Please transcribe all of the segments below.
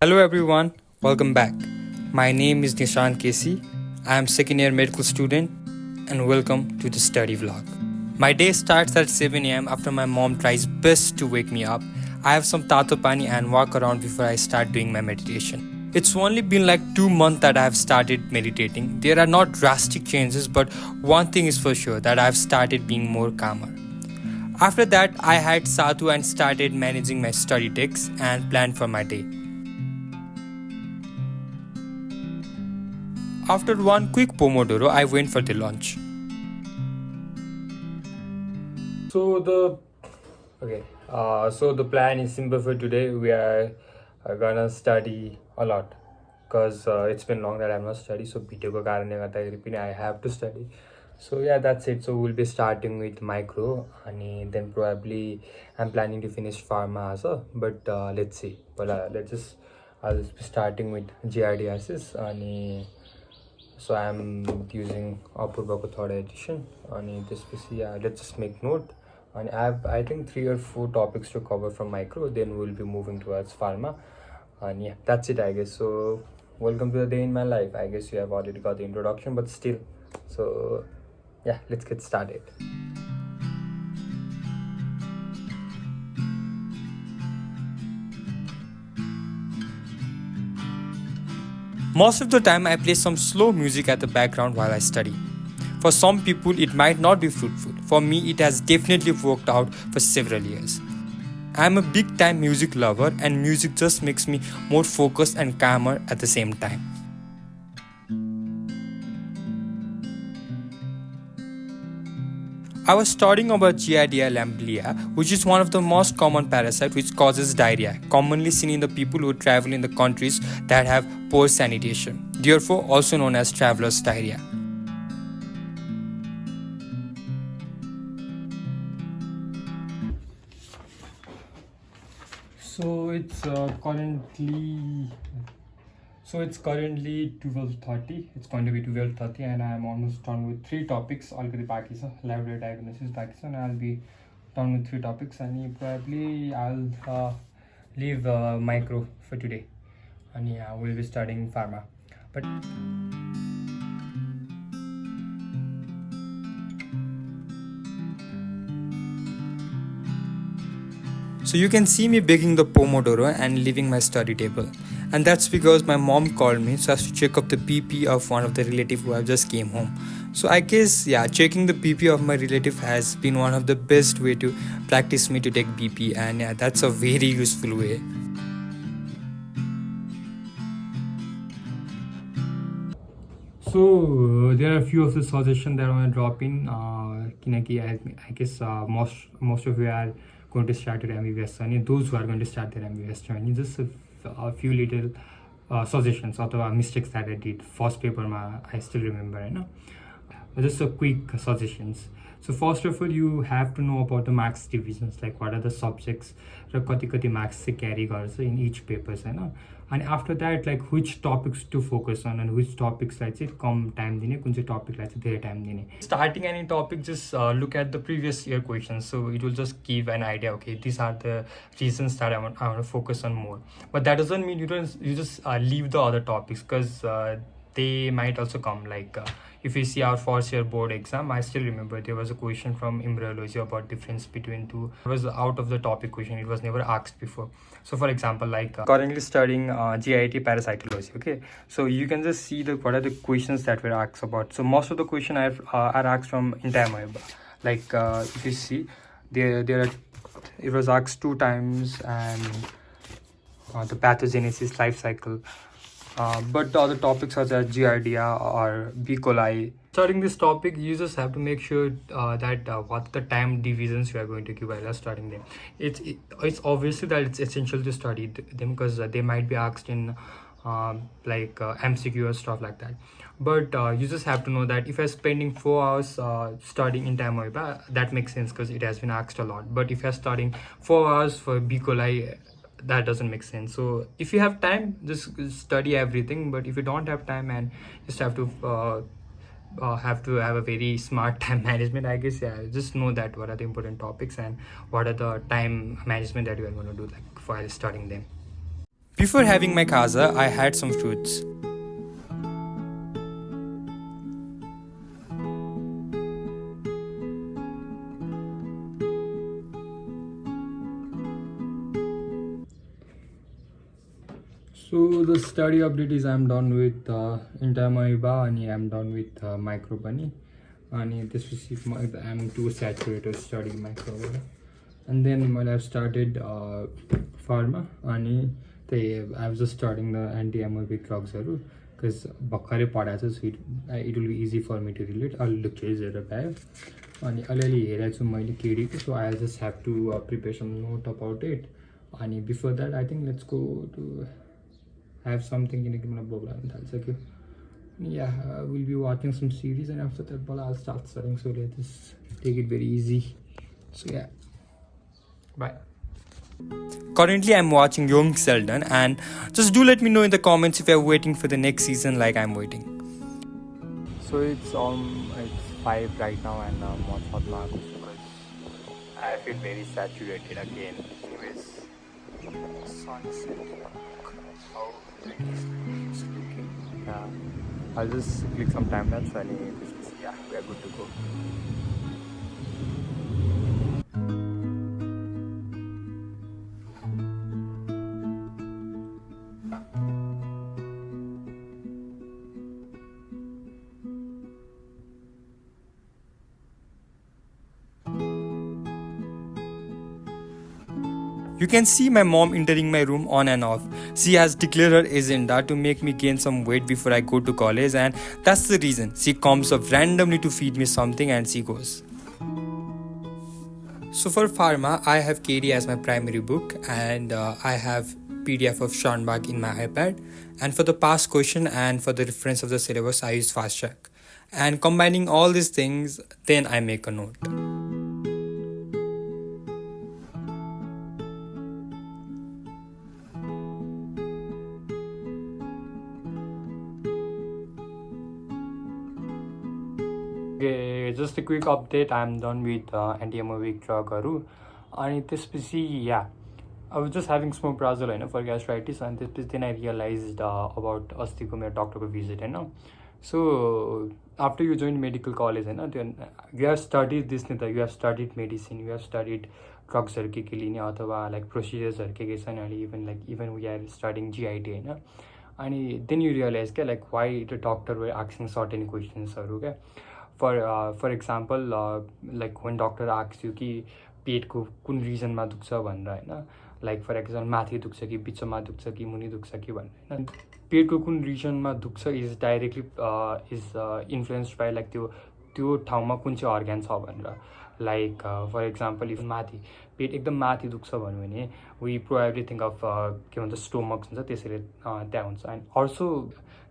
Hello everyone, welcome back. My name is Nishant Casey. I am second year medical student and welcome to the study vlog. My day starts at 7 a.m. after my mom tries best to wake me up. I have some tato pani and walk around before I start doing my meditation. It's only been like 2 months that I have started meditating. There are not drastic changes, but one thing is for sure that I have started being more calmer. After that, I had Satu and started managing my study decks and planned for my day. After one quick Pomodoro, I went for the lunch. So the plan is simple for today. We are gonna study a lot because it's been long that I have not studied. So video ko karane garदाखेरि I have to study. So yeah, that's it. So we'll be starting with micro, and then probably I'm planning to finish pharma also. But let's see. But I'll be starting with GRDRCs and. So I'm using Apurvako third edition and this PC. Yeah, let's just make note. And I have I think 3 or 4 topics to cover from micro. Then we'll be moving towards pharma. And yeah, that's it I guess. So welcome to the day in my life. I guess you have already got the introduction, but still. So yeah, let's get started. Most of the time, I play some slow music at the background while I study. For some people, it might not be fruitful. For me, it has definitely worked out for several years. I am a big time music lover, and music just makes me more focused and calmer at the same time. I was studying about Giardia lamblia, which is one of the most common parasites which causes diarrhea, commonly seen in the people who travel in the countries that have poor sanitation, therefore also known as traveler's diarrhea. So it's currently it's currently 12:30. It's going to be 12:30 and I am almost done with 3 topics. Already baki cha laboratory diagnosis baki cha and I'll be done with 3 topics and probably I'll leave micro for today. And yeah, we'll be studying pharma. But so you can see me baking the Pomodoro and leaving my study table. And that's because my mom called me so as to check up the BP of one of the relative who have just came home. So I guess yeah, checking the BP of my relative has been one of the best way to practice me to take BP, and yeah, that's a very useful way. So there are a few of the suggestions that I want to drop in. I guess most of you are going to start your MBBS and those who are going to start their MBBS journey, just a few little suggestions or mistakes that I did first paper I still remember, you know. Just a quick suggestions. So first of all, you have to know about the marks divisions, like what are the subjects र कति कति marks चाहिँ carry गर्छ in each papers, Hahn. And after that, like which topics to focus on and which topics like चाहिँ कम time दिने, कुन चाहिँ topic like चाहिँ धेरै time दिने. Starting any topic, just look at the previous year questions, so it will just give an idea. Okay, these are the reasons that I want to focus on more. But that doesn't mean you just leave the other topics because they might also come. Like if you see our first year board exam, I still remember there was a question from embryology about difference between two. It was out of the topic question, it was never asked before. So for example, like currently studying GIT parasitology, okay, so you can just see the what are the questions that were asked about. So most of the question are asked from entire like if you see there are, it was asked 2 times, and the pathogenesis life cycle. But the other topics such as Giardia or B. coli. Starting this topic, you just have to make sure that what the time divisions you are going to give while starting them. It's obviously that it's essential to study them because they might be asked in MCQ or stuff like that. But you just have to know that if you're spending 4 hours studying in time, that makes sense because it has been asked a lot. But if you're studying 4 hours for B. coli, that doesn't make sense. So if you have time, just study everything. But if you don't have time and just have to have a very smart time management, I guess, yeah, just know that what are the important topics and what are the time management that you are going to do like while studying them. Before having my khaza, I had some fruits. So the study update is I'm done with intermoeba and I'm done with micro bunny and this is I'm too saturated studying micro and then when I've started pharma and I was just starting the anti-amoebic drugs because bhakkare padhacha so it will be easy for me to relate all lectures हेरेर पायो अनि अलिअलि हेरेको छु मैले केडीको so I just have to prepare some note about it and before that I think let's go to have something in a yeah, we'll be watching some series and after that I'll start studying so let's just take it very easy so yeah bye. Currently I'm watching Young Sheldon and just do let me know in the comments if you're waiting for the next season like I'm waiting. So it's 5 right now and what's hot now because I feel very saturated again anyways sun is setting how it's looking yeah I'll just click some time lapse and yeah we are good to go. You can see my mom entering my room on and off. She has declared her agenda to make me gain some weight before I go to college and that's the reason. She comes up randomly to feed me something and she goes. So for pharma, I have KD as my primary book and I have PDF of Sharnbag in my iPad. And for the past question and for the reference of the syllabus, I use Fast Track. And combining all these things, then I make a note. Okay, just a quick update. I'm done with anti-amoebic drug and yeah I was just having smoprazole for gastritis and then I realized about astiko my doctor visit so after you join medical college then you have studied this you have studied medicine, you have studied drugs like procedures even we are studying GIT and then you realize like why the doctor were asking certain questions for example like when doctor asks you कि पेटको कुन रिजनमा दुख्छ भनेर हैन like for example माथि दुख्छ कि बिचमा दुख्छ कि मुनि दुख्छ कि भन्ने हैन पेटको कुन रिजनमा दुख्छ is directly is influenced by like त्यो ठाउँमा कुन चाहिँ organ छ भनेर like for example if माथि पेट एकदम माथि दुख्छ भन्यो भने we probably think of के भन्छ stomach हुन्छ त्यसैले त्यहाँ हुन्छ and also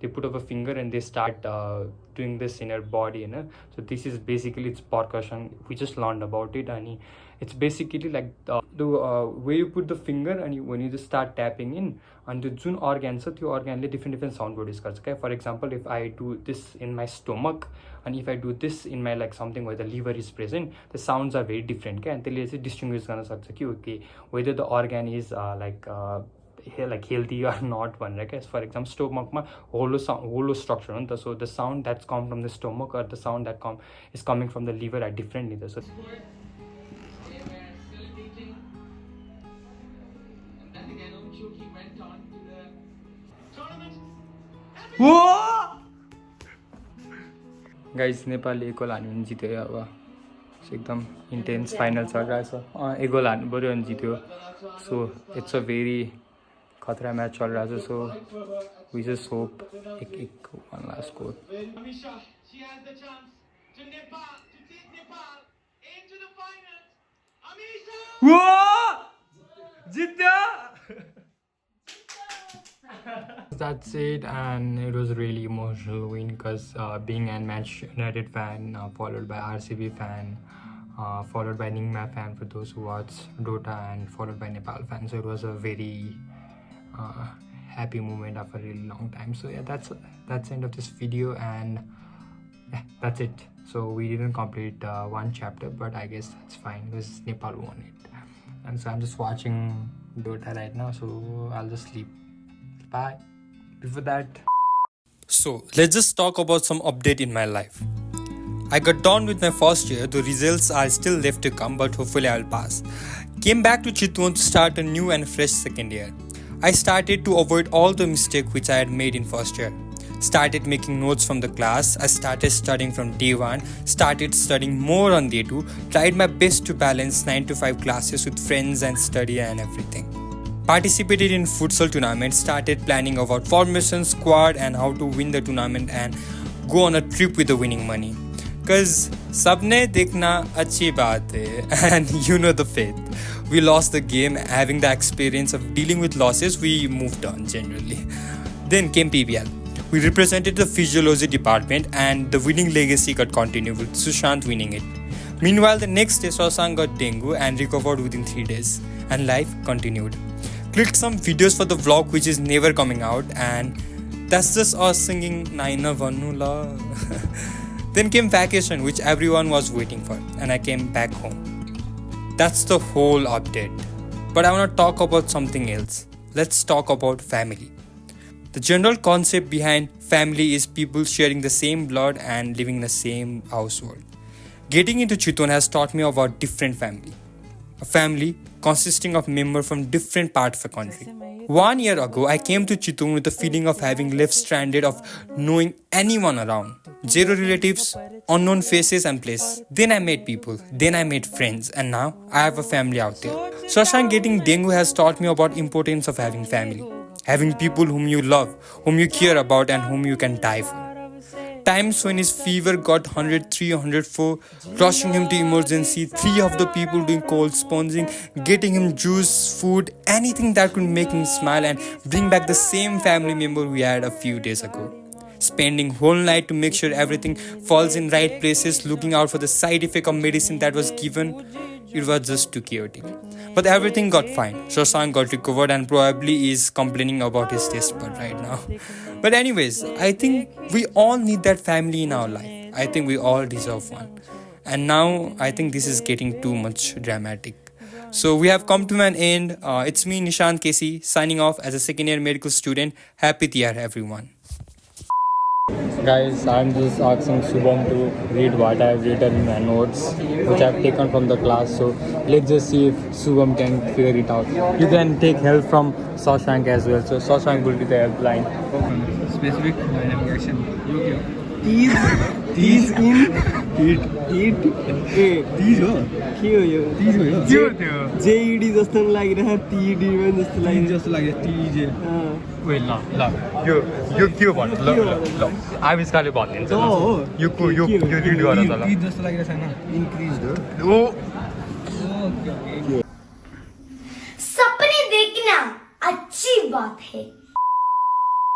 they put up a finger and they start doing this in your body so this is basically its percussion we just learned about it and it's basically like the way you put the finger and when you just start tapping in and the jun organ so the organ different sound produce garcha for example if I do this in my stomach and if I do this in my like something where the liver is present the sounds are very different and त्यसले चाहिँ distinguish गर्न सक्छ कि okay whether the organ is like healthy or not one like for example stomach ma hollow structure so the sound that's come from the stomach or the sound that is coming from the liver are different so guys Nepal एक गोल हान्यो भने जित्यो अब एकदम intense final चलिरहेछ एक गोल हान्नु पर्यो अनि जित्यो so it's a very खतरा match चल रहा है so we just hope one last goal. Amisha, she has the chance to Nepal to take Nepal into the finals. Amisha! Whoa! Jitya! That's it, and it was really emotional win because being a Manchester United fan, followed by RCB fan, followed by Ningma fan for those who watch Dota, and followed by Nepal fan. So it was a very happy moment after a really long time. So yeah, that's the end of this video, and yeah, that's it. So we didn't complete one chapter, but I guess that's fine because Nepal won it. And so I'm just watching Dota right now, so I'll just sleep. Bye. Before that. So let's just talk about some update in my life. I got done with my first year, the results are still left to come, but hopefully I'll pass. Came back to Chitwan to start a new and fresh second year. I started to avoid all the mistakes which I had made in first year. Started making notes from the class, I started studying from day 1, started studying more on day 2, tried my best to balance 9 to 5 classes with friends and study and everything. Participated in futsal tournament, started planning about formation, squad and how to win the tournament and go on a trip with the winning money. Cause sabne dekhna achhi baat hai and you know the faith. We lost the game, having the experience of dealing with losses, we moved on generally. Then came PBL. We represented the physiology department and the winning legacy got continued with Nishant winning it. Meanwhile, the next day Shashank got dengue and recovered within 3 days and life continued. Clicked some videos for the vlog which is never coming out and that's just us singing Naina Vanula. Then came vacation which everyone was waiting for and I came back home. That's the whole update. But I want to talk about something else. Let's talk about family. The general concept behind family is people sharing the same blood and living in the same household. Getting into Chitwan has taught me about different family. A family consisting of members from different parts of the country. 1 year ago, I came to Chitwan with the feeling of having left stranded of knowing anyone around. Zero relatives, unknown faces and places. Then I met people, then I made friends and now I have a family out there. Shashank getting dengue has taught me about importance of having family. Having people whom you love, whom you care about and whom you can die for. Times when his fever got 103, 104, rushing him to emergency, 3 of the people doing cold sponging, getting him juice, food, anything that could make him smile and bring back the same family member we had a few days ago. Spending whole night to make sure everything falls in right places, looking out for the side effect of medicine that was given. It was just too chaotic. But everything got fine. Shashank got recovered and probably is complaining about his taste bud right now. But anyways, I think we all need that family in our life. I think we all deserve one. And now I think this is getting too much dramatic. So we have come to an end. It's me, Nishant Casey, signing off as a second year medical student. Happy Diyar, everyone. Guys, I'm just asking Subham to read what I've written in my notes, which I've taken from the class. So let's just see if Subham can figure it out. You can take help from Shashank as well. So Shashank will be the helpline. Specific navigation. These in eat these हो these हो JED जस्तो लागिरहेको TED मा जस्तो लागिरहेको TJ Wait, यो के भन्नु ल आविष्कारले भनिदिन्छ यो रिड गर त ल जस्तो लागिरहेको छैन इन्क्रिज्ड हो सपने देखना अच्छी बात है